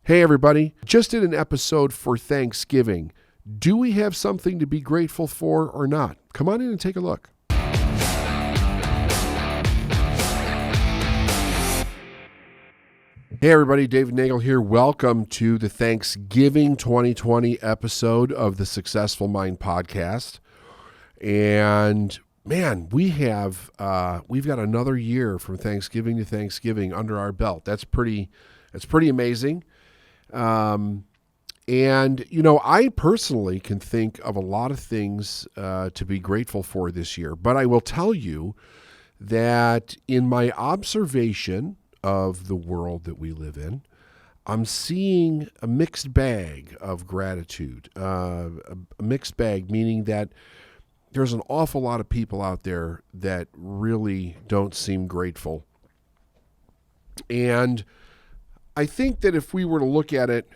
Hey everybody, just did an episode for Thanksgiving. Do we have something to be grateful for or not? Come on in and take a look. Hey everybody, David Nagel here. Welcome to the Thanksgiving 2020 episode of the Successful Mind podcast. And man, we've got another year from Thanksgiving to Thanksgiving under our belt. That's pretty amazing. And, I personally can think of a lot of things to be grateful for this year. But I will tell you that in my observation of the world that we live in, I'm seeing a mixed bag of gratitude. A mixed bag, meaning that there's an awful lot of people out there that really don't seem grateful. And I think that if we were to look at it,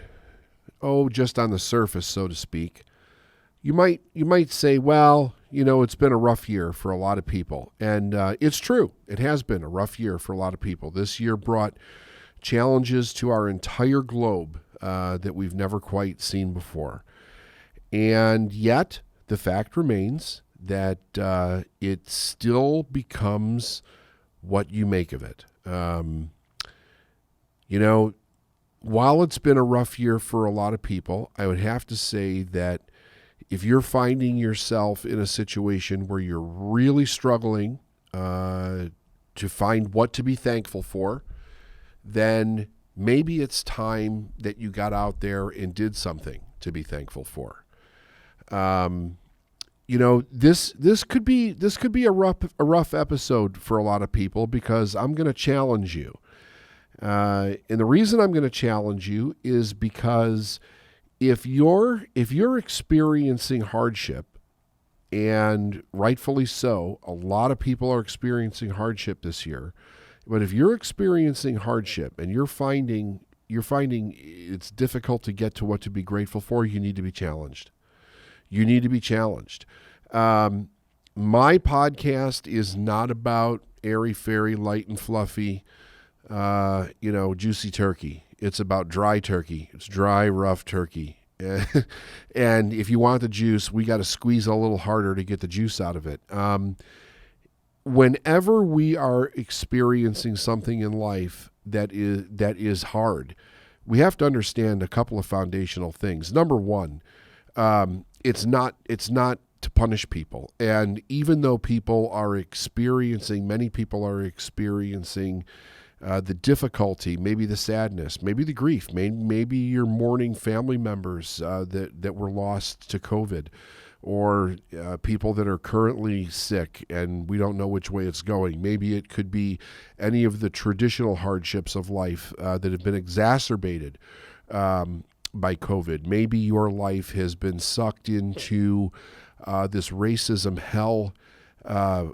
just on the surface, so to speak, you might say, well, it's been a rough year for a lot of people. And it's true. It has been a rough year for a lot of people. This year brought challenges to our entire globe that we've never quite seen before. And yet, the fact remains that it still becomes what you make of it. While it's been a rough year for a lot of people, I would have to say that if you're finding yourself in a situation where you're really struggling to find what to be thankful for, then maybe it's time that you got out there and did something to be thankful for. This could be a rough episode for a lot of people because I'm going to challenge you. And the reason I'm going to challenge you is because if you're experiencing hardship, and rightfully so, a lot of people are experiencing hardship this year. But if you're experiencing hardship and you're finding it's difficult to get to what to be grateful for, you need to be challenged. You need to be challenged. My podcast is not about airy-fairy, light and fluffy, juicy turkey. It's about dry turkey. It's dry, rough turkey. And if you want the juice, we got to squeeze a little harder to get the juice out of it. Whenever we are experiencing something in life that is hard, we have to understand a couple of foundational things. Number one, it's not to punish people. And even though many people are experiencing the difficulty, maybe the sadness, maybe the grief, maybe you're mourning family members that were lost to COVID, or people that are currently sick and we don't know which way it's going. Maybe it could be any of the traditional hardships of life that have been exacerbated by COVID. Maybe your life has been sucked into this racism hell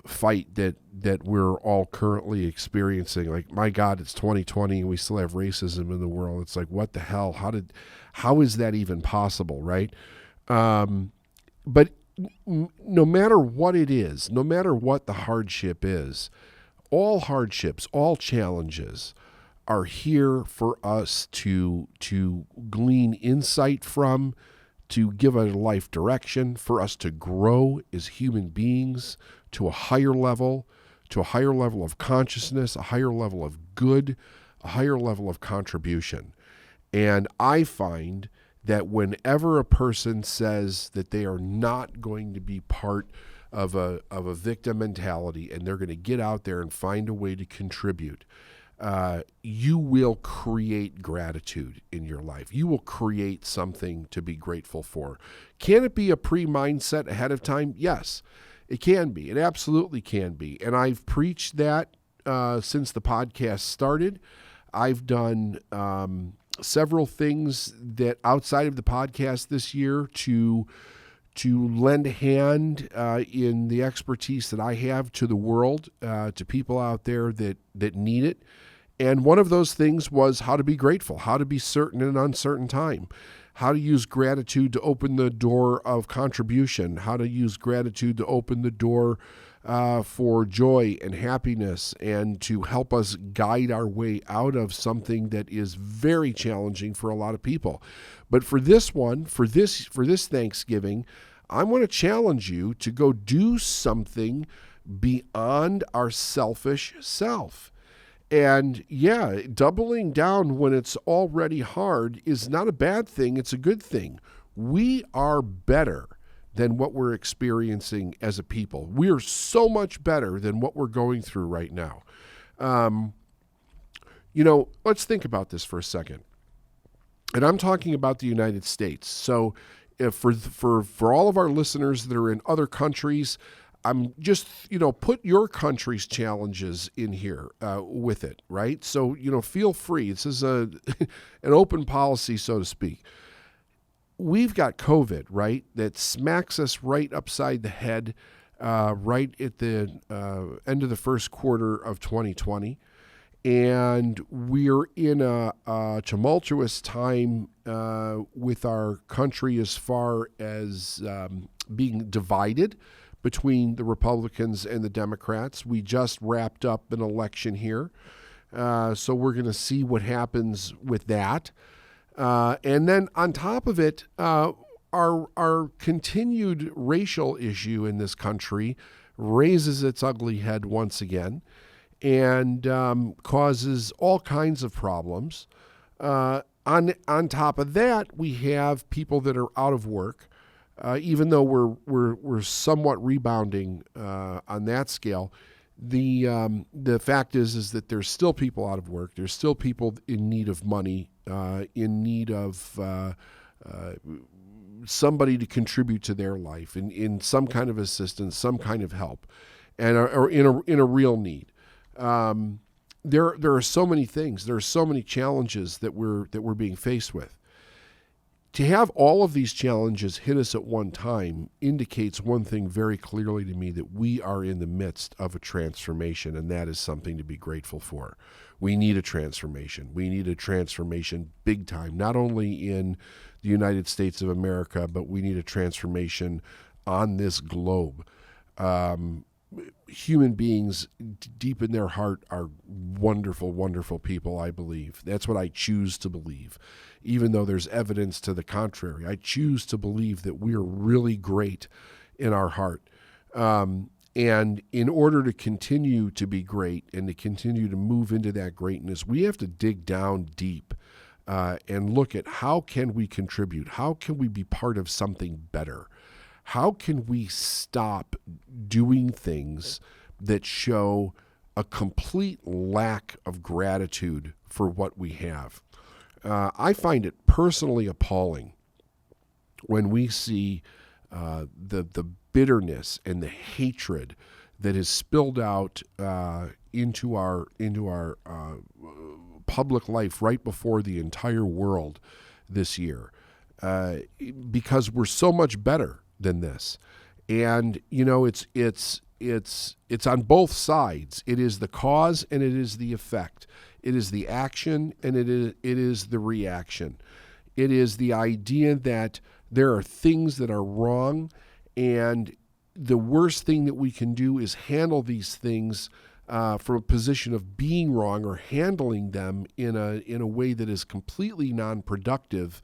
fight that we're all currently experiencing. Like, my God, it's 2020 and we still have racism in the world. It's like, what the hell? How is that even possible, right? But no matter what it is, no matter what the hardship is, all hardships, all challenges are here for us to glean insight from, to give a life direction, for us to grow as human beings to a higher level of consciousness, a higher level of good, a higher level of contribution. And I find that whenever a person says that they are not going to be part of a victim mentality and they're going to get out there and find a way to contribute, you will create gratitude in your life. You will create something to be grateful for. Can it be a pre-mindset ahead of time? Yes, it can be. It absolutely can be. And I've preached that since the podcast started. I've done several things that outside of the podcast this year to lend a hand in the expertise that I have to the world, to people out there that need it. And one of those things was how to be grateful, how to be certain in an uncertain time, how to use gratitude to open the door of contribution, how to use gratitude to open the door for joy and happiness, and to help us guide our way out of something that is very challenging for a lot of people. But for this one, for this Thanksgiving, I want to challenge you to go do something beyond our selfish self. And yeah, doubling down when it's already hard is not a bad thing. It's a good thing. We are better than what we're experiencing as a people. We are so much better than what we're going through right now. Let's think about this for a second. And I'm talking about the United States. So if for all of our listeners that are in other countries, I'm just, put your country's challenges in here with it, right? So, feel free. This is an open policy, so to speak. We've got COVID, right, that smacks us right upside the head right at the end of the first quarter of 2020. And we're in a tumultuous time with our country as far as being divided between the Republicans and the Democrats. We just wrapped up an election here. So we're going to see what happens with that. And then on top of it, our continued racial issue in this country raises its ugly head once again and causes all kinds of problems. On top of that, we have people that are out of work. Even though we're somewhat rebounding on that scale, the fact is that there's still people out of work. There's still people in need of money, in need of somebody to contribute to their life in some kind of assistance, some kind of help, and or in a real need. There are so many things. There are so many challenges that we're being faced with. To have all of these challenges hit us at one time indicates one thing very clearly to me, that we are in the midst of a transformation, and that is something to be grateful for. We need a transformation. We need a transformation big time, not only in the United States of America, but we need a transformation on this globe. Human beings deep in their heart are wonderful, wonderful people, I believe. That's what I choose to believe. Even though there's evidence to the contrary, I choose to believe that we are really great in our heart. And in order to continue to be great and to continue to move into that greatness, we have to dig down deep and look at how can we contribute? How can we be part of something better? How can we stop doing things that show a complete lack of gratitude for what we have? I find it personally appalling when we see the bitterness and the hatred that is spilled out into our public life right before the entire world this year, because we're so much better than this. And it's on both sides. It is the cause and it is the effect. It is the action and it is the reaction. It is the idea that there are things that are wrong, and the worst thing that we can do is handle these things from a position of being wrong, or handling them in a way that is completely non-productive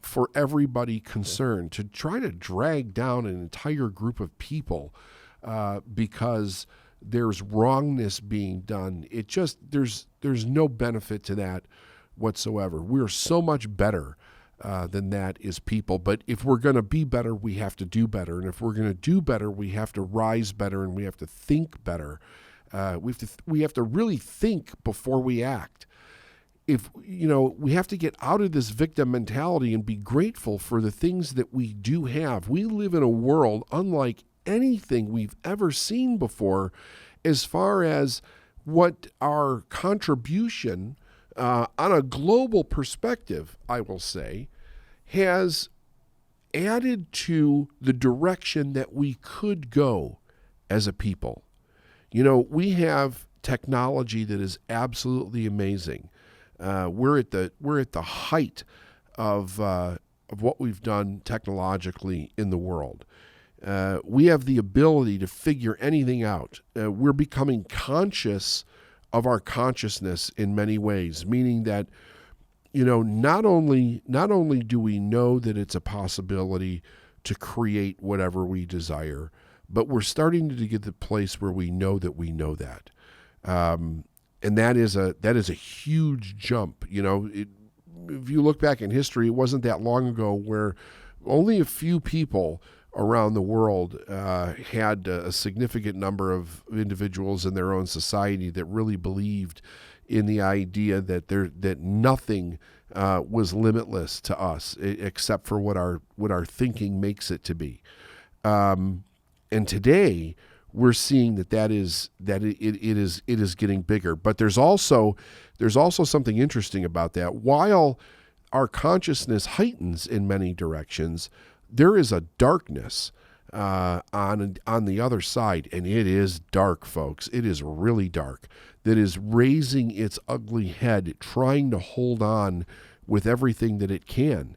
for everybody concerned. To try to drag down an entire group of people because there's wrongness being done, there's no benefit to that whatsoever. We're so much better than that as people. But if we're going to be better, we have to do better. And if we're going to do better, we have to rise better, and we have to think better. We have to really think before we act. We have to get out of this victim mentality and be grateful for the things that we do have. We live in a world unlike anything we've ever seen before, as far as what our contribution on a global perspective, I will say, has added to the direction that we could go as a people. We have technology that is absolutely amazing. We're at the height of what we've done technologically in the world. we have the ability to figure anything out. We're becoming conscious of our consciousness in many ways, meaning that, not only do we know that it's a possibility to create whatever we desire, but we're starting to get to the place where we know that we know that. And that is a huge jump. If you look back in history, it wasn't that long ago where only a few people around the world had a significant number of individuals in their own society that really believed in the idea that nothing was limitless to us except for what our thinking makes it to be. And today we're seeing that it is getting bigger. But there's also something interesting about that. While our consciousness heightens in many directions, there is a darkness on the other side, and it is dark, folks. It is really dark, that is raising its ugly head, trying to hold on with everything that it can.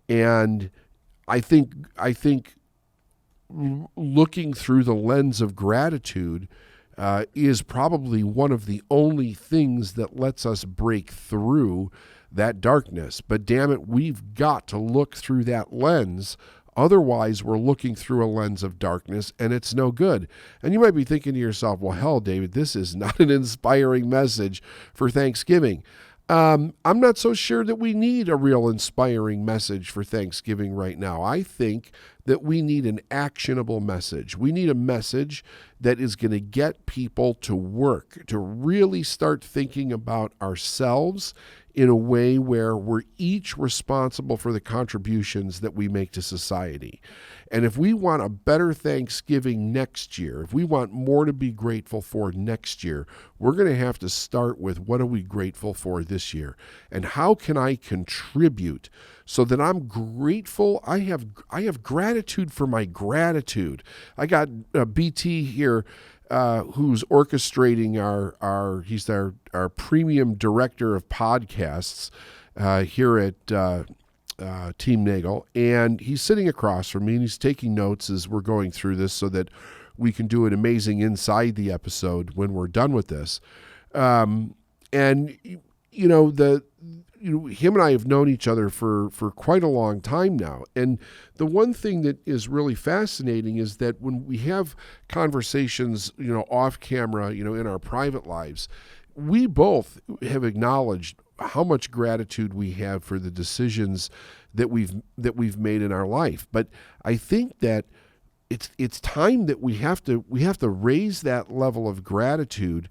And I think looking through the lens of gratitude is probably one of the only things that lets us break through that darkness. But damn it, we've got to look through that lens. Otherwise, we're looking through a lens of darkness, and it's no good. And you might be thinking to yourself, well, hell, David, this is not an inspiring message for Thanksgiving. I'm not so sure that we need a real inspiring message for Thanksgiving right now. I think that we need an actionable message. We need a message that is going to get people to work, to really start thinking about ourselves in a way where we're each responsible for the contributions that we make to society. And if we want a better Thanksgiving next year, if we want more to be grateful for next year, we're going to have to start with what are we grateful for this year? And how can I contribute so that I'm grateful? I have gratitude for my gratitude. I got BT here who's orchestrating he's our premium director of podcasts here at Team Nagel, and he's sitting across from me and he's taking notes as we're going through this so that we can do an amazing inside the episode when we're done with this. And him and I have known each other for quite a long time now. And the one thing that is really fascinating is that when we have conversations, off camera, in our private lives, we both have acknowledged how much gratitude we have for the decisions that we've made in our life. But I think that it's time that we have to raise that level of gratitude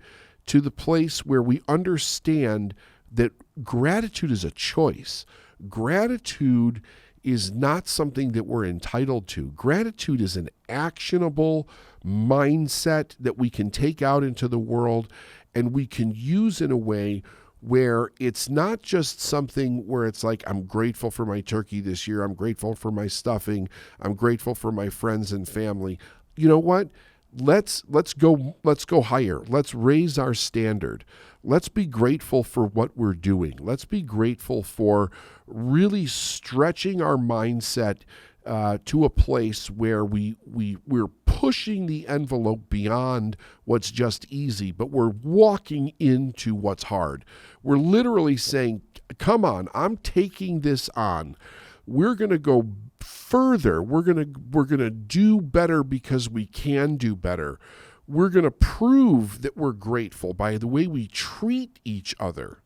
to the place where we understand that gratitude is a choice. Gratitude is not something that we're entitled to. Gratitude is an actionable mindset that we can take out into the world and we can use in a way where it's not just something where it's like, I'm grateful for my turkey this year, I'm grateful for my stuffing, I'm grateful for my friends and family. You know what? Let's go higher. Let's raise our standard. Let's be grateful for what we're doing. Let's be grateful for really stretching our mindset to a place where we're pushing the envelope beyond what's just easy, but we're walking into what's hard. We're literally saying, come on, I'm taking this on. We're going to go further. We're going to do better because we can do better. We're going to prove that we're grateful by the way we treat each other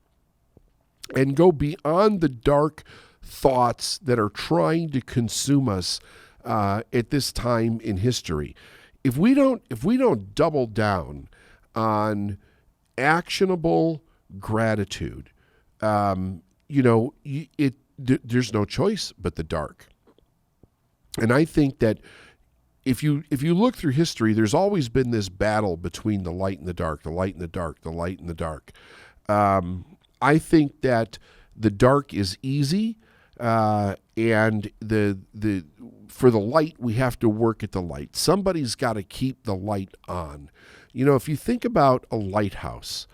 and go beyond the dark thoughts that are trying to consume us at this time in history. If we don't double down on actionable gratitude, there's no choice but the dark. And I think that if you look through history, there's always been this battle between the light and the dark, the light and the dark, the light and the dark. I think that the dark is easy, and for the light, we have to work at the light. Somebody's got to keep the light on. If you think about a lighthouse,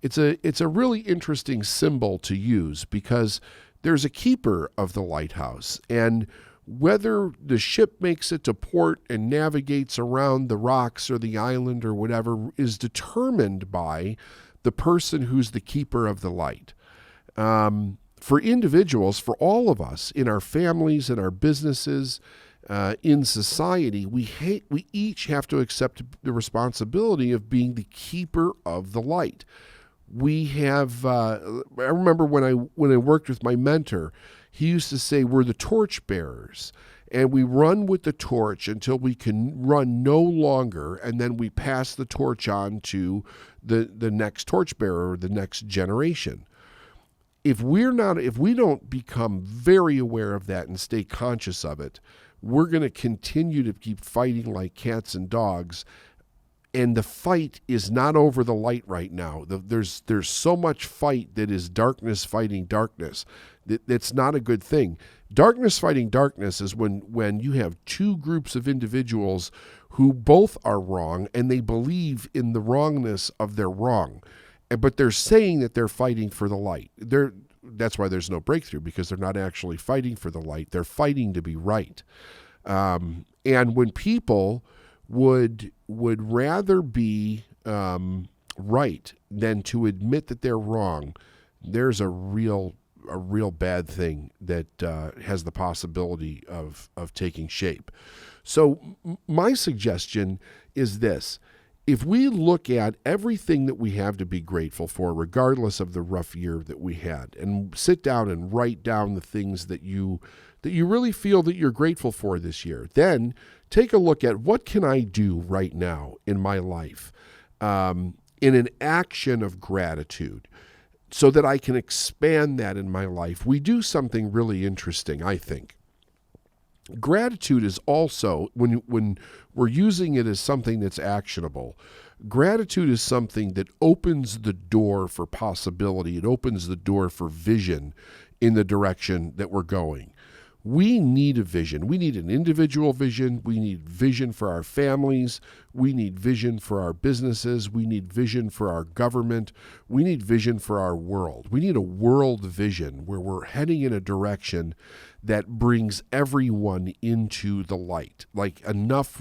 it's a really interesting symbol to use because there's a keeper of the lighthouse, and Whether the ship makes it to port and navigates around the rocks or the island or whatever is determined by the person who's the keeper of the light. For individuals, for all of us, in our families, in our businesses, in society, we each have to accept the responsibility of being the keeper of the light. We have. I remember when I worked with my mentor, he used to say we're the torch bearers, and we run with the torch until we can run no longer, and then we pass the torch on to the next torch bearer, the next generation. If we don't become very aware of that and stay conscious of it, we're going to continue to keep fighting like cats and dogs. And the fight is not over the light right now. There's so much fight that is darkness fighting darkness. That's not a good thing. Darkness fighting darkness is when you have two groups of individuals who both are wrong and they believe in the wrongness of their wrong. But they're saying that they're fighting for the light. That's why there's no breakthrough, because they're not actually fighting for the light. They're fighting to be right. And when people would rather be right than to admit that they're wrong, there's a real bad thing that has the possibility of taking shape. So my suggestion is this. If we look at everything that we have to be grateful for, regardless of the rough year that we had, and sit down and write down the things that you really feel that you're grateful for this year, then take a look at what can I do right now in my life in an action of gratitude so that I can expand that in my life. We do something really interesting, I think. Gratitude is also, when we're using it as something that's actionable, gratitude is something that opens the door for possibility. It opens the door for vision in the direction that we're going. We need a vision. We need an individual vision. We need vision for our families. We need vision for our businesses. We need vision for our government. We need vision for our world. We need a world vision where we're heading in a direction that brings everyone into the light. Like enough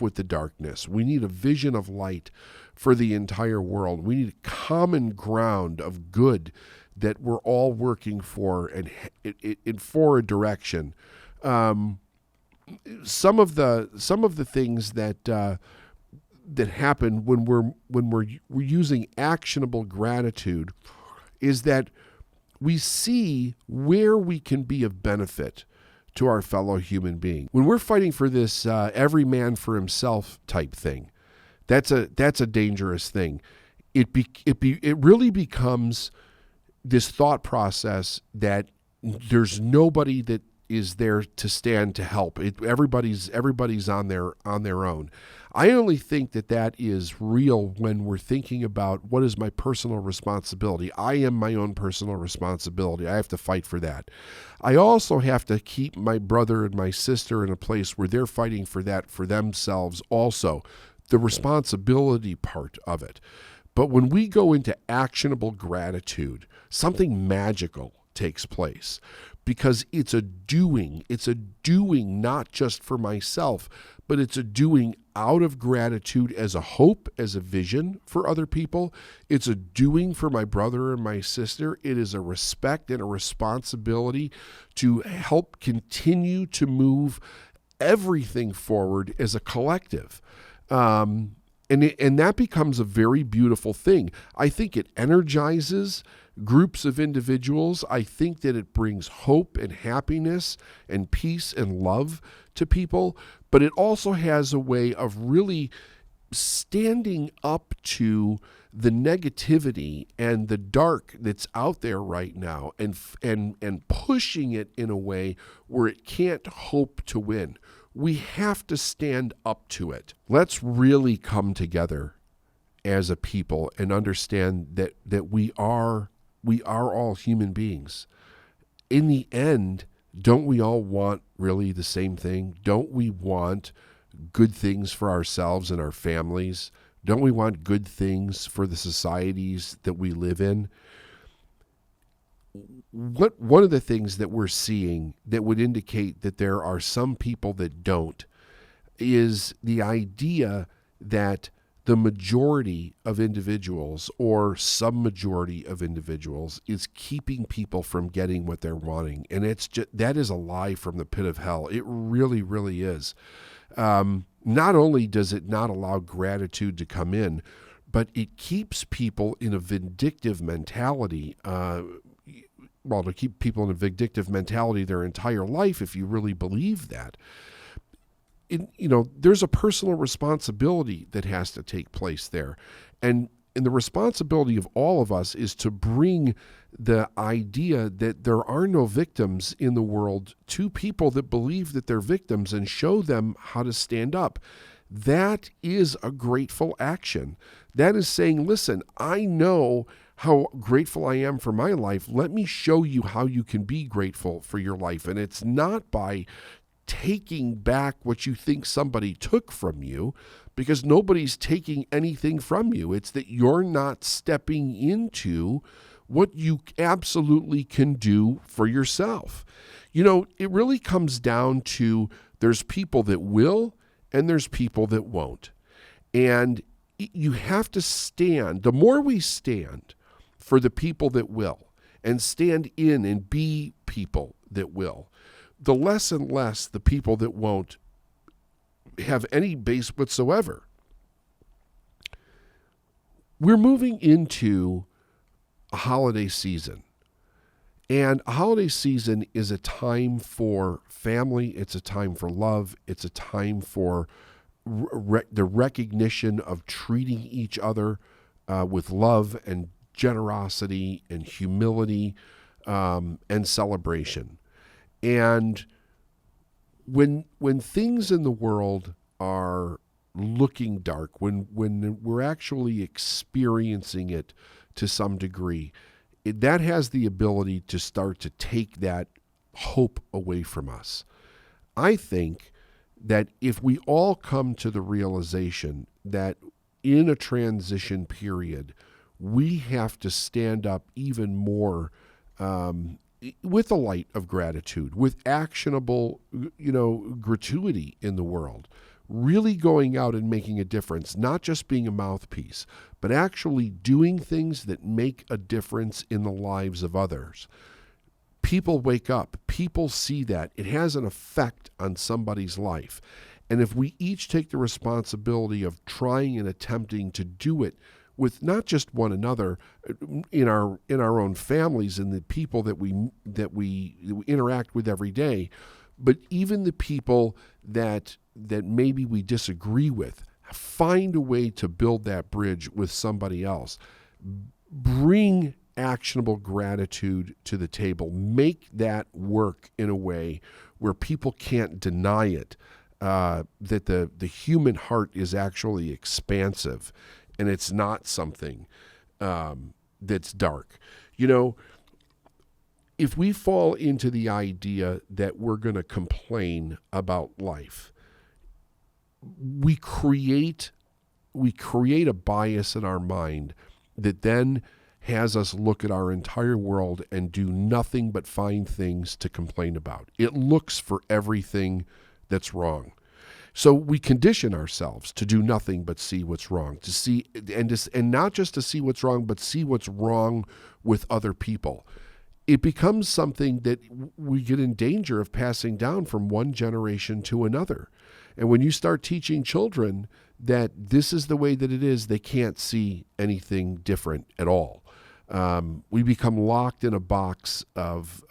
with the darkness. We need a vision of light for the entire world. We need a common ground of good that we're all working for and for a direction. Some of the things that happen when we're using actionable gratitude is that we see where we can be of benefit to our fellow human being. When we're fighting for this every man for himself type thing, that's a dangerous thing. It really becomes this thought process that there's nobody that is there to stand to help. Everybody's on their own. I only think that is real when we're thinking about what is my personal responsibility. I am my own personal responsibility. I have to fight for that. I also have to keep my brother and my sister in a place where they're fighting for that for themselves also, the responsibility part of it. But when we go into actionable gratitude, something magical takes place because it's a doing. It's a doing not just for myself, but it's a doing out of gratitude as a hope, as a vision for other people. It's a doing for my brother and my sister. It is a respect and a responsibility to help continue to move everything forward as a collective. And that becomes a very beautiful thing. I think it energizes groups of individuals. I think that it brings hope and happiness and peace and love to people. But it also has a way of really standing up to the negativity and the dark that's out there right now and pushing it in a way where it can't hope to win. We have to stand up to it. Let's really come together as a people and understand that we are all human beings. In the end, don't we all want really the same thing? Don't we want good things for ourselves and our families? Don't we want good things for the societies that we live in? one of the things that we're seeing that would indicate that there are some people that don't is the idea that the majority of individuals or some majority of individuals is keeping people from getting what they're wanting. And that is a lie from the pit of hell. It really, really is. Not only does it not allow gratitude to come in, but it keeps people in a vindictive mentality. To keep people in a vindictive mentality their entire life, if you really believe that. There's a personal responsibility that has to take place there. And the responsibility of all of us is to bring the idea that there are no victims in the world to people that believe that they're victims and show them how to stand up. That is a grateful action. That is saying, listen, I know how grateful I am for my life. Let me show you how you can be grateful for your life. And it's not by taking back what you think somebody took from you, because nobody's taking anything from you. It's that you're not stepping into what you absolutely can do for yourself. It really comes down to there's people that will and there's people that won't. And you have to stand. The more we stand for the people that will and stand in and be people that will, the less and less the people that won't have any base whatsoever. We're moving into a holiday season. And a holiday season is a time for family. It's a time for love. It's a time for the recognition of treating each other with love and generosity and humility and celebration. And when things in the world are looking dark, when we're actually experiencing it to some degree, that has the ability to start to take that hope away from us. I think that if we all come to the realization that in a transition period, we have to stand up even more with a light of gratitude, with actionable, gratuity in the world, really going out and making a difference, not just being a mouthpiece, but actually doing things that make a difference in the lives of others. People wake up, people see that. It has an effect on somebody's life. And if we each take the responsibility of trying and attempting to do it with not just one another in our own families and the people that we interact with every day, but even the people that maybe we disagree with, find a way to build that bridge with somebody else. Bring actionable gratitude to the table. Make that work in a way where people can't deny it, that the human heart is actually expansive and it's not something that's dark. If we fall into the idea that we're going to complain about life, we create a bias in our mind that then has us look at our entire world and do nothing but find things to complain about. It looks for everything that's wrong. So we condition ourselves to do nothing but see what's wrong, to see and not just to see what's wrong, but see what's wrong with other people. It becomes something that we get in danger of passing down from one generation to another. And when you start teaching children that this is the way that it is, they can't see anything different at all. We become locked in a box of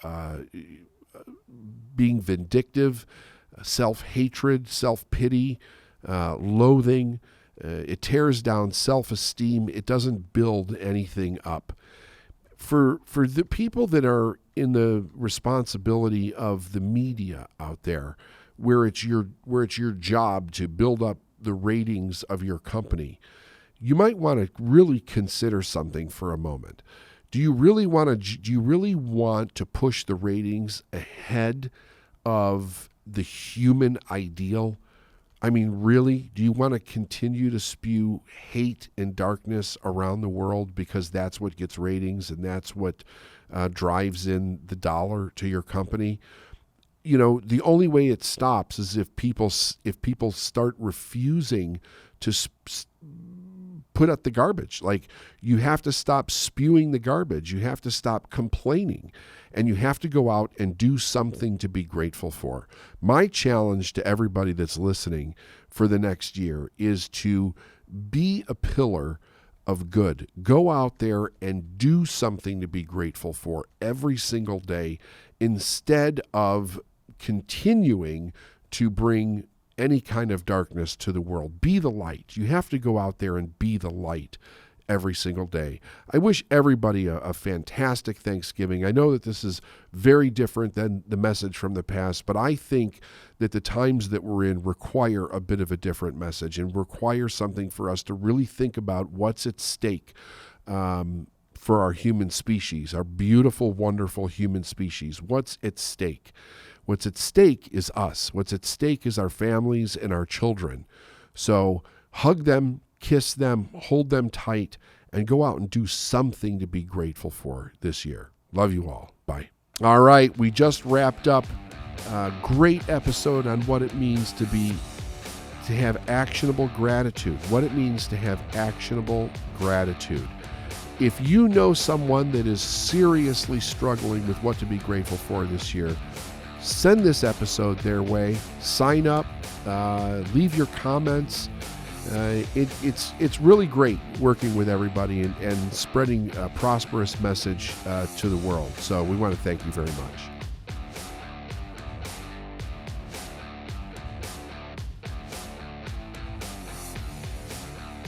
being vindictive, self-hatred, self-pity, loathing. It tears down self-esteem. It doesn't build anything up. For the people that are in the responsibility of the media out there, where it's your job to build up the ratings of your company, you might want to really consider something for a moment. Do you really want to push the ratings ahead of the human ideal? I mean, really? Do you want to continue to spew hate and darkness around the world because that's what gets ratings and that's what drives in the dollar to your company. The only way it stops is if people start refusing to put out the garbage. Like, you have to stop spewing the garbage. You have to stop complaining, and you have to go out and do something to be grateful for. My challenge to everybody that's listening for the next year is to be a pillar of good. Go out there and do something to be grateful for every single day, instead of continuing to bring any kind of darkness to the world. Be the light. You have to go out there and be the light every single day. I wish everybody a fantastic Thanksgiving. I know that this is very different than the message from the past, but I think that the times that we're in require a bit of a different message and require something for us to really think about what's at stake for our human species, our beautiful, wonderful human species. What's at stake? What's at stake is us. What's at stake is our families and our children. So hug them, kiss them, hold them tight, and go out and do something to be grateful for this year. Love you all. Bye. All right, we just wrapped up a great episode on what it means to have actionable gratitude, what it means to have actionable gratitude. If you know someone that is seriously struggling with what to be grateful for this year, send this episode their way. Sign up, leave your comments. It's really great working with everybody and spreading a prosperous message to the world. So we want to thank you very much.